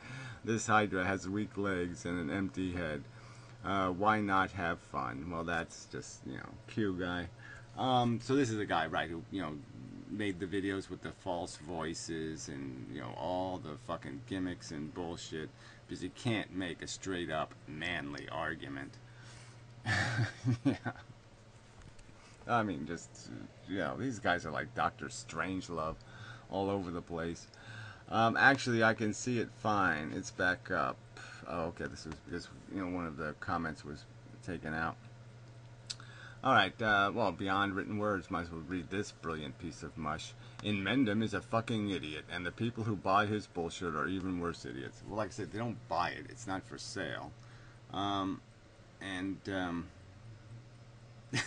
Speaker 1: This hydra has weak legs and an empty head. Why not have fun? Well, that's just, Q guy. So this is a guy, right, who, made the videos with the false voices and, all the fucking gimmicks and bullshit because he can't make a straight up manly argument. Yeah. I mean, just, these guys are like Dr. Strangelove all over the place. Actually, I can see it fine. It's back up. Oh, okay, this was because, one of the comments was taken out. Alright, well, beyond written words, might as well read this brilliant piece of mush. Inmendham is a fucking idiot, and the people who buy his bullshit are even worse idiots. Well, like I said, they don't buy it. It's not for sale.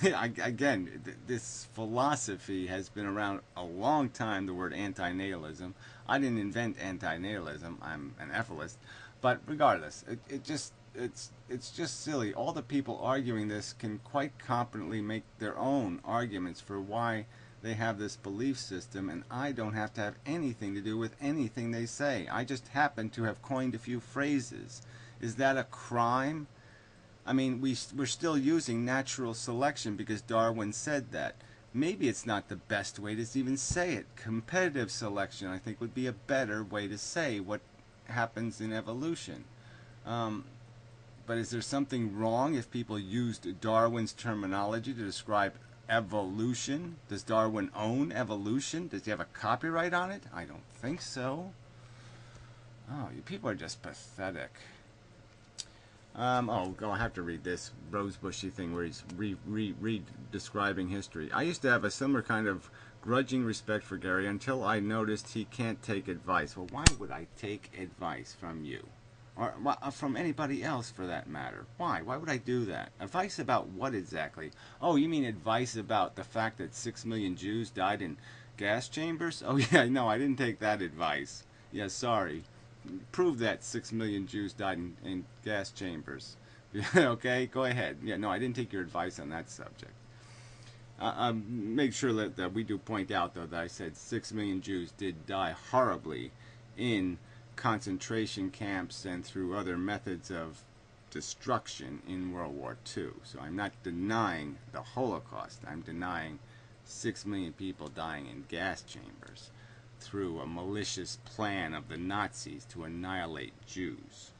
Speaker 1: Again, this philosophy has been around a long time, the word anti-natalism. I didn't invent anti-natalism. I'm an ethicist. But regardless, it's just silly. All the people arguing this can quite competently make their own arguments for why they have this belief system, and I don't have to have anything to do with anything they say. I just happen to have coined a few phrases. Is that a crime? I mean, we're still using natural selection because Darwin said that. Maybe it's not the best way to even say it. Competitive selection, I think, would be a better way to say what happens in evolution. But is there something wrong if people used Darwin's terminology to describe evolution? Does Darwin own evolution? Does he have a copyright on it? I don't think so. Oh, you people are just pathetic. I have to read this rosebushy thing where he's describing history. I used to have a similar kind of grudging respect for Gary until I noticed he can't take advice. Well, why would I take advice from you? Or from anybody else for that matter? Why? Why would I do that? Advice about what exactly? Oh, you mean advice about the fact that 6 million Jews died in gas chambers? Oh yeah, no, I didn't take that advice. Yeah, sorry. Prove that 6 million Jews died in gas chambers. Okay, go ahead. Yeah, no, I didn't take your advice on that subject. Make sure that we do point out, though, that I said 6 million Jews did die horribly in concentration camps and through other methods of destruction in World War II. So I'm not denying the Holocaust. I'm denying 6 million people dying in gas chambers through a malicious plan of the Nazis to annihilate Jews.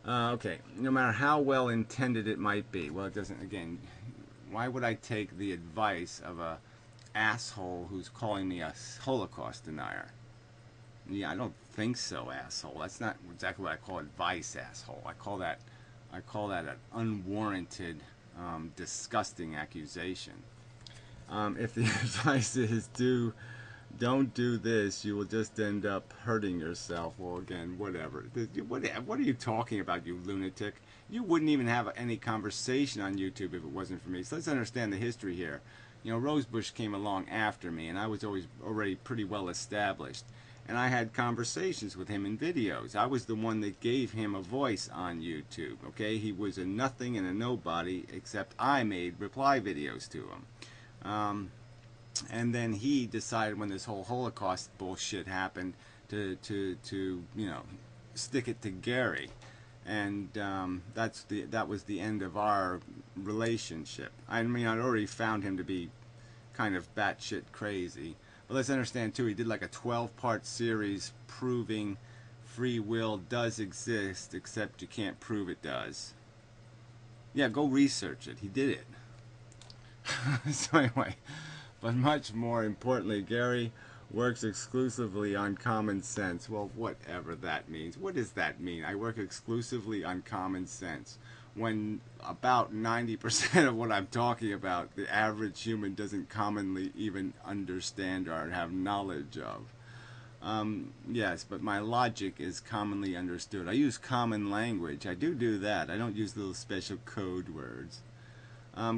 Speaker 1: Okay, no matter how well intended it might be. Well, it doesn't, again, why would I take the advice of a asshole who's calling me a Holocaust denier? Yeah, I don't think so, asshole. That's not exactly what I call advice, asshole. I call that an unwarranted disgusting accusation. If the advice is don't do this, you will just end up hurting yourself. Well, again, whatever. What are you talking about, you lunatic? You wouldn't even have any conversation on YouTube if it wasn't for me. So let's understand the history here. You know, Rosebush came along after me, and I was already pretty well established. And I had conversations with him in videos. I was the one that gave him a voice on YouTube, okay? He was a nothing and a nobody, except I made reply videos to him. And then he decided, when this whole Holocaust bullshit happened, to you know, stick it to Gary. And that was the end of our relationship. I mean, I'd already found him to be kind of batshit crazy. But let's understand, too, he did like a 12-part series proving free will does exist, except you can't prove it does. Yeah, go research it. He did it. So anyway, but much more importantly, Gary works exclusively on common sense. Well, whatever that means. What does that mean? I work exclusively on common sense, when about 90% of what I'm talking about, the average human doesn't commonly even understand or have knowledge of. Yes, but my logic is commonly understood. I use common language. I do that. I don't use little special code words.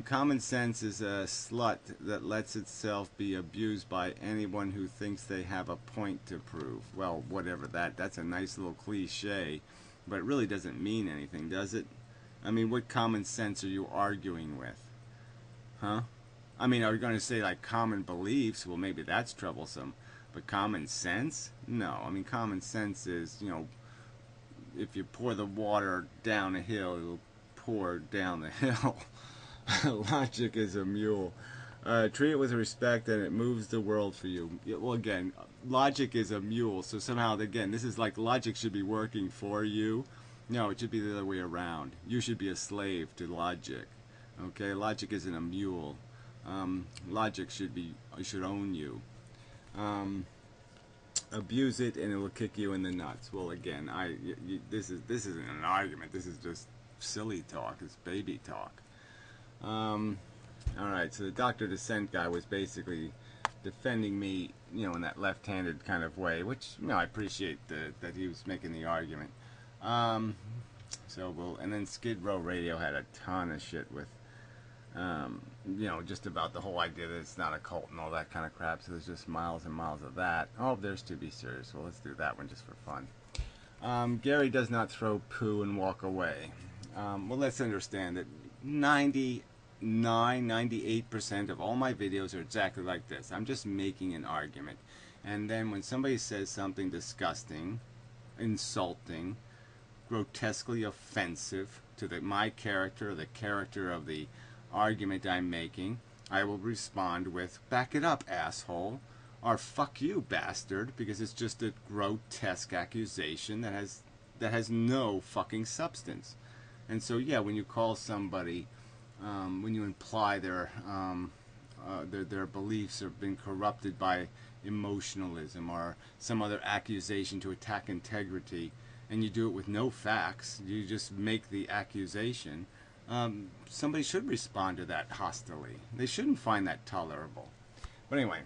Speaker 1: Common sense is a slut that lets itself be abused by anyone who thinks they have a point to prove. Well, whatever that's a nice little cliche, but it really doesn't mean anything, does it? I mean, what common sense are you arguing with? Huh? I mean, are you going to say like common beliefs? Well, maybe that's troublesome. But common sense? No. I mean, common sense is, you know, if you pour the water down a hill, it'll pour down the hill. Logic is a mule. Treat it with respect and it moves the world for you. Well, again, logic is a mule. So somehow, again, this is like logic should be working for you. No, it should be the other way around. You should be a slave to logic. Okay, logic isn't a mule. Logic should own you. Abuse it and it will kick you in the nuts. Well, again, this isn't an argument. This is just silly talk. It's baby talk. All right. So the Dr. Dissent guy was basically defending me, you know, in that left-handed kind of way, which, you know, I appreciate that he was making the argument. And then Skid Row Radio had a ton of shit with, you know, just about the whole idea that it's not a cult and all that kind of crap. So there's just miles and miles of that. Oh, there's To Be Serious. Well, let's do that one just for fun. Gary does not throw poo and walk away. Well, let's understand that 98% of all my videos are exactly like this. I'm just making an argument. And then when somebody says something disgusting, insulting, grotesquely offensive to my character, or the character of the argument I'm making, I will respond with, back it up, asshole, or fuck you, bastard, because it's just a grotesque accusation that has no fucking substance. And so, yeah, when you call somebody, when you imply their beliefs have been corrupted by emotionalism or some other accusation to attack integrity, and you do it with no facts, you just make the accusation, somebody should respond to that hostilely. They shouldn't find that tolerable. But anyway,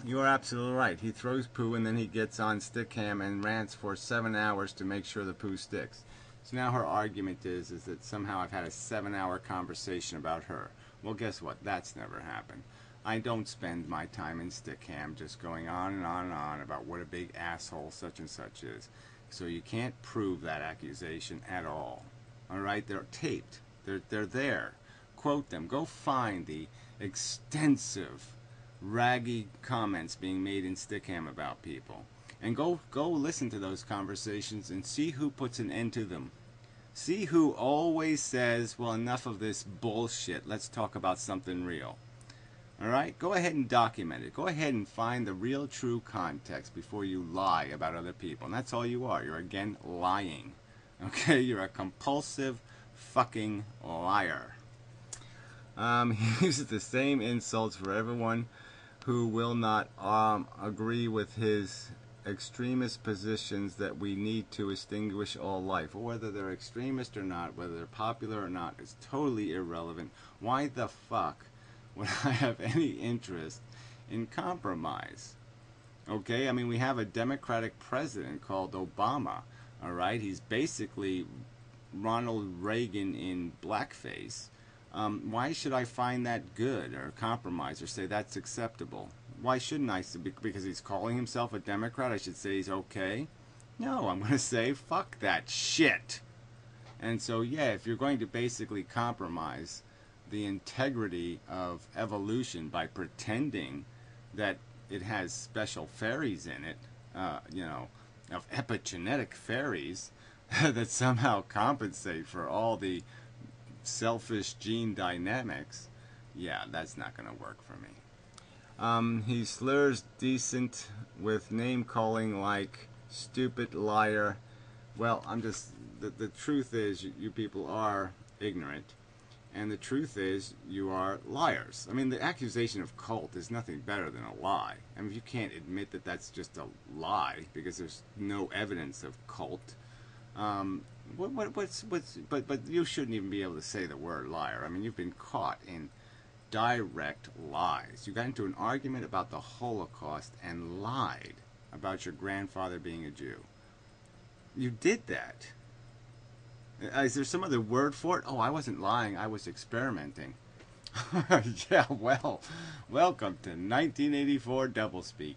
Speaker 1: you are absolutely right. He throws poo and then he gets on Stickam and rants for 7 hours to make sure the poo sticks. So now her argument is that somehow I've had a 7-hour conversation about her. Well, guess what? That's never happened. I don't spend my time in Stickam just going on and on and on about what a big asshole such and such is. So you can't prove that accusation at all. All right? They're taped. They're there. Quote them. Go find the extensive, raggy comments being made in Stickam about people. And go listen to those conversations and see who puts an end to them. See who always says, well, enough of this bullshit. Let's talk about something real. All right? Go ahead and document it. Go ahead and find the real, true context before you lie about other people. And that's all you are. You're, again, lying. Okay? You're a compulsive fucking liar. He uses the same insults for everyone who will not agree with his extremist positions that we need to extinguish all life. Whether they're extremist or not, whether they're popular or not, is totally irrelevant. Why the fuck would I have any interest in compromise? Okay, I mean, we have a Democratic president called Obama, all right? He's basically Ronald Reagan in blackface. Why should I find that good or compromise or say that's acceptable? Why shouldn't I? Because he's calling himself a Democrat, I should say he's okay? No, I'm going to say fuck that shit. And so, yeah, if you're going to basically compromise the integrity of evolution by pretending that it has special fairies in it, of epigenetic fairies that somehow compensate for all the selfish gene dynamics, yeah, that's not going to work for me. He slurs decent with name calling like stupid liar. Well, the truth is you people are ignorant, and the truth is you are liars. I mean, the accusation of cult is nothing better than a lie. I mean, if you can't admit that that's just a lie because there's no evidence of cult, but you shouldn't even be able to say the word liar. I mean, you've been caught in direct lies. You got into an argument about the Holocaust and lied about your grandfather being a Jew. You did that. Is there some other word for it? Oh, I wasn't lying. I was experimenting. Yeah, well, welcome to 1984 doublespeak.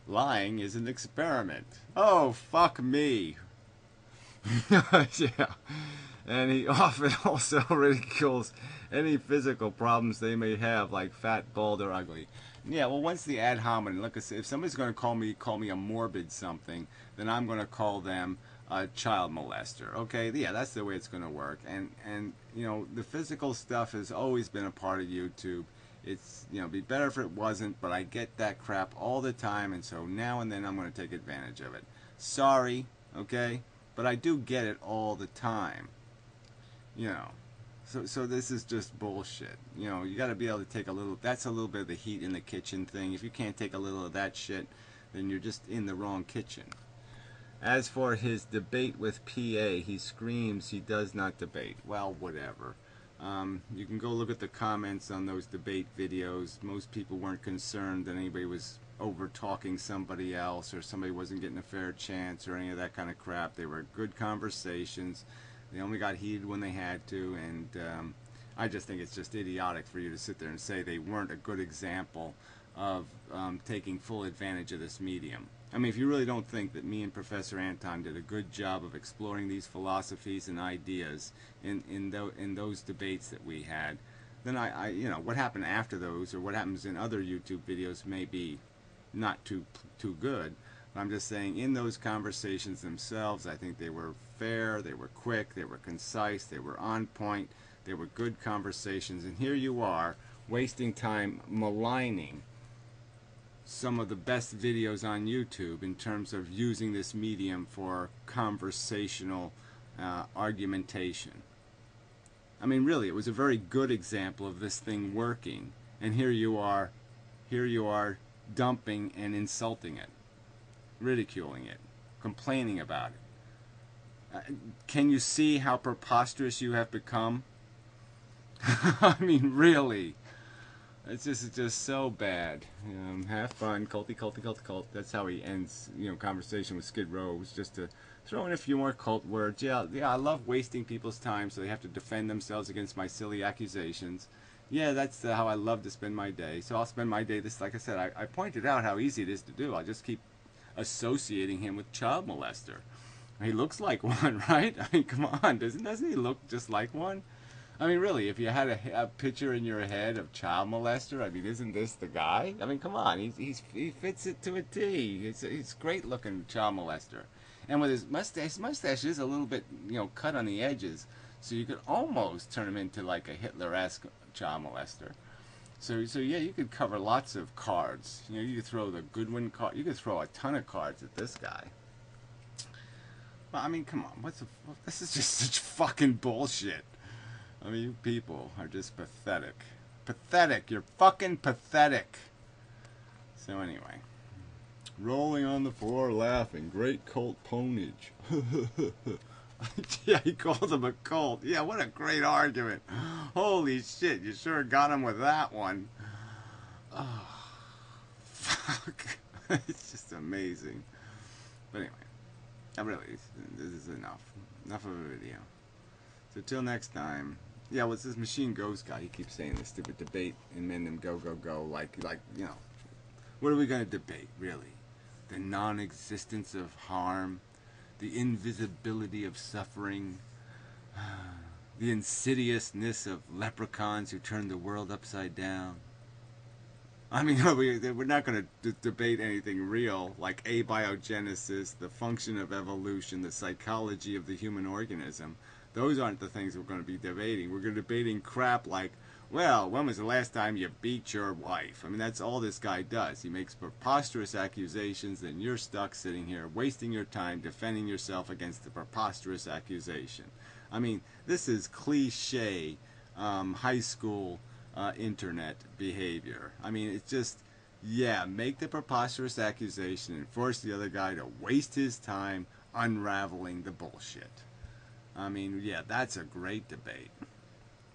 Speaker 1: Lying is an experiment. Oh, fuck me. Yeah. And he often also ridicules any physical problems they may have, like fat, bald, or ugly. Yeah, well, once the ad hominem, like I said, if somebody's going to call me a morbid something, then I'm going to call them a child molester. Okay, yeah, that's the way it's going to work. And you know, the physical stuff has always been a part of YouTube. It's, you know, it'd be better if it wasn't, but I get that crap all the time, and so now and then I'm going to take advantage of it. Sorry, okay, but I do get it all the time. You know, so this is just bullshit. You know, you got to be able to take a little. That's a little bit of the heat in the kitchen thing. If you can't take a little of that shit, then you're just in the wrong kitchen. As for his debate with PA, he screams he does not debate. Well, whatever. You can go look at the comments on those debate videos. Most people weren't concerned that anybody was over talking somebody else or somebody wasn't getting a fair chance or any of that kind of crap. They were good conversations. They only got heated when they had to, and I just think it's just idiotic for you to sit there and say they weren't a good example of taking full advantage of this medium. I mean, if you really don't think that me and Professor Anton did a good job of exploring these philosophies and ideas in those debates that we had, then I you know, what happened after those or what happens in other YouTube videos may be not too good. I'm just saying, in those conversations themselves, I think they were fair, they were quick, they were concise, they were on point, they were good conversations, and here you are, wasting time maligning some of the best videos on YouTube in terms of using this medium for conversational argumentation. I mean, really, it was a very good example of this thing working, and here you are dumping and insulting it, ridiculing it, complaining about it. Can you see how preposterous you have become? I mean, really. It's just so bad. Have fun, culty, culty, culty, cult. That's how he ends, you know, conversation with Skid Row. It was just to throw in a few more cult words. Yeah, I love wasting people's time so they have to defend themselves against my silly accusations. Yeah, that's how I love to spend my day. So I'll spend my day this, like I said, I pointed out how easy it is to do. I'll just keep associating him with child molester. He looks like one, right? I mean, come on, doesn't he look just like one? I mean, really, if you had a picture in your head of child molester, I mean, isn't this the guy? I mean, come on, he fits it to a T. He's great looking child molester, and with his mustache is a little bit, you know, cut on the edges, so you could almost turn him into like a Hitler-esque child molester. So yeah, you could cover lots of cards. You know, you could throw the Goodwin card. You could throw a ton of cards at this guy. Well, I mean, come on, this is just such fucking bullshit. I mean, you people are just pathetic. Pathetic. You're fucking pathetic. So anyway, Rolling on the floor laughing. Great cult ponage. Yeah, he called him a cult. Yeah, what a great argument. Holy shit, you sure got him with that one. Oh, fuck. It's just amazing. But anyway, this is enough. Enough of a video. So till next time. Yeah, what's this Machine Ghost guy? He keeps saying this stupid debate inmendham, go, go, go. Like, you know, what are we going to debate, really? The non-existence of harm, the invisibility of suffering, the insidiousness of leprechauns who turn the world upside down. I mean, we're not going to debate anything real, like abiogenesis, the function of evolution, the psychology of the human organism. Those aren't the things we're going to be debating. We're going to be debating crap like, well, when was the last time you beat your wife? I mean, that's all this guy does. He makes preposterous accusations, and you're stuck sitting here wasting your time defending yourself against the preposterous accusation. I mean, this is cliche high school internet behavior. I mean, it's just, yeah, make the preposterous accusation and force the other guy to waste his time unraveling the bullshit. I mean, yeah, that's a great debate.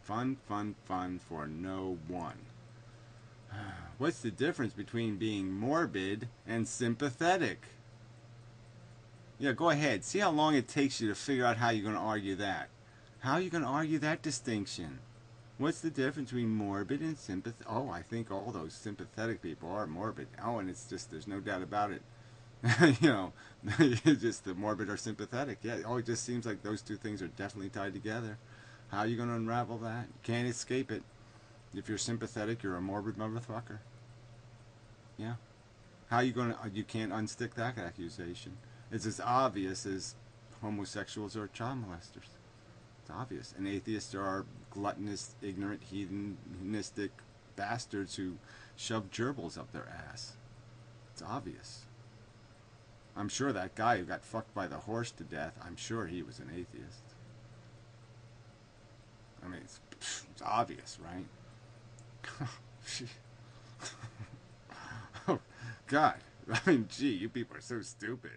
Speaker 1: Fun, fun, fun for no one. What's the difference between being morbid and sympathetic? Yeah, go ahead. See how long it takes you to figure out how you're going to argue that. How are you going to argue that distinction? What's the difference between morbid and sympathetic? Oh, I think all those sympathetic people are morbid. Oh, and it's just, there's no doubt about it. You know, just the morbid or sympathetic. Yeah, oh, it just seems like those two things are definitely tied together. How are you going to unravel that? You can't escape it. If you're sympathetic, you're a morbid motherfucker. Yeah. How are you going to, you can't unstick that accusation. It's as obvious as homosexuals are child molesters. It's obvious. And atheists are gluttonous, ignorant, hedonistic bastards who shove gerbils up their ass. It's obvious. I'm sure that guy who got fucked by the horse to death, I'm sure he was an atheist. I mean, it's obvious, right? Oh, God. I mean, gee, you people are so stupid.